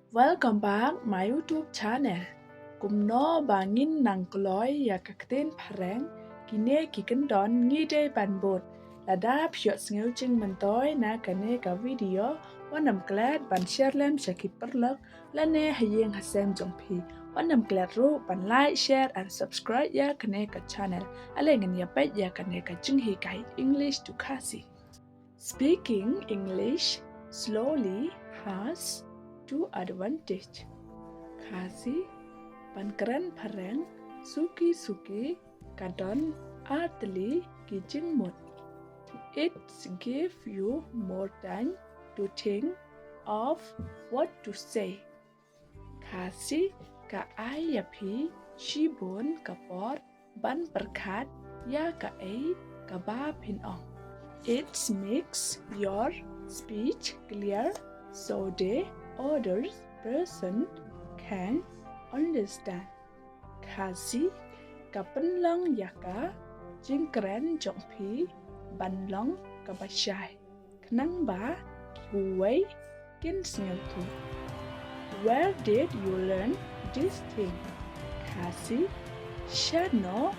Welcome back my YouTube channel. Cùng nó bà nghìn nàng lối ya các tên pareng kine kiken don ngi day ban bột là đáp shot ngeu ching mình tối na kane ka video wanam glad ban share lem shaki perlok la ne hayeng hasem jong pi wanam glad ru ban like share and subscribe ya kane ka channel ale ngan ya pet ya kane ka ching hi kai English to Kasi. Speaking English slowly has two advantage. Kasi pankeren pareng suki kadon artli kijing mot. It give you more time to think of what to say. Kasi ka ai yapi shibon kapor ban perkat ya ka ai ka ba pin ong. It makes your speech clear so the other person can understand. Kasi kapan lang yaka jingkren jong pi ban long kabashai. Knang ba buway kin snel tu. Where did you learn this thing? Kasi shano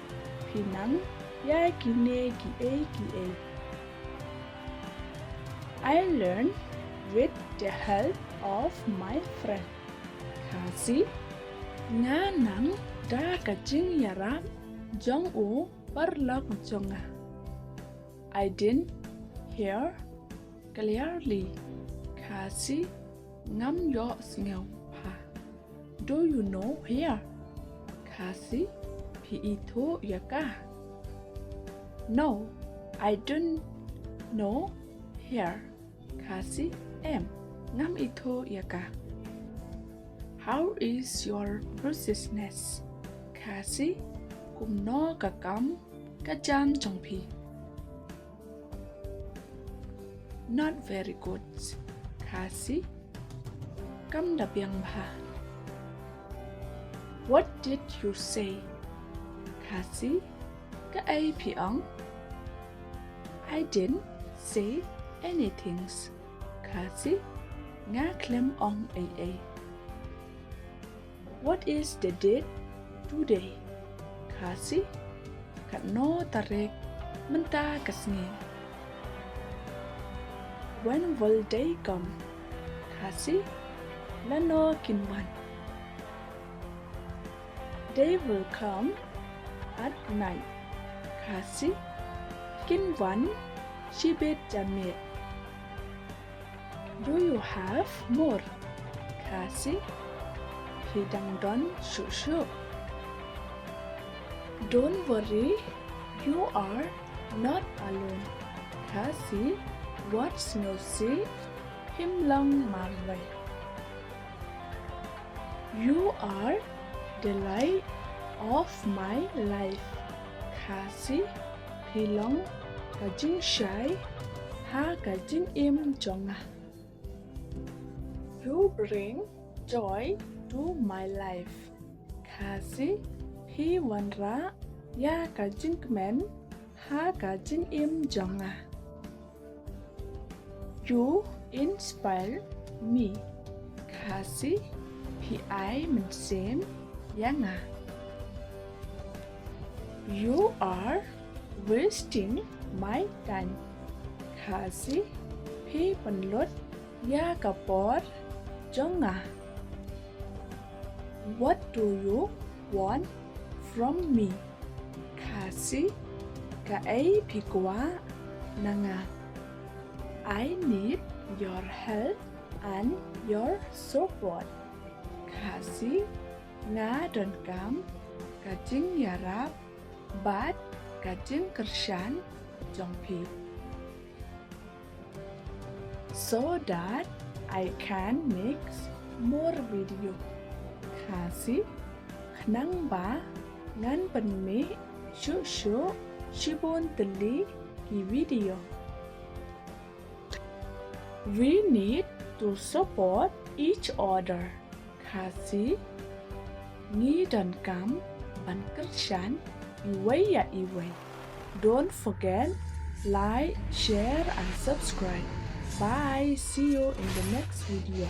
pinang ya kine ki. I learned with the help of my friend. Kasi nga nang da kajing yarap jong u parlok jonga. I didn't hear clearly. Kasi ngam yo sngew pa. Do you know here? Kasi pi itu yaka. No, I don't know here. Kasi em ngam itu yaka. How is your processness? Kasi kumno kakam kajam jongpi. Not very good. Kasi kam dabyang ba. What did you say? Kasi ka ay piang. I didn't say anything. Kasi nga klem ong ay. What is the date today? Kasi katno tarik menta kasngi. When will they come? Kasi lano kinwan. They will come at night. Kasi kinwan shibet jamit. Do you have more? Kasi hidang don shushu. Don't worry, you are not alone. Kasi what's no see him long marway. You are the light of my life. Kasi hilong kajing shy ha kajing im jonga. You bring joy to my life. Kasi hi wanra ya kajing men ha kajing im jonga. You inspire me. Kasi hi ai men sem yanga. You are wasting my time. Kasi hi panlot ya kapor jonga. What do you want from me? Kasi kaay pikwa nanga. I need your help and your support. Kasi nga don kam kajing yarap bat kajing kershan jongpi. So that I can make more video. Kasi nang ba ngan penmi shu shibon teli ki video. We need to support each other. Kasi ni dan kam ban kershan iway ya iway. Don't forget like, share and subscribe. Bye. See you in the next video.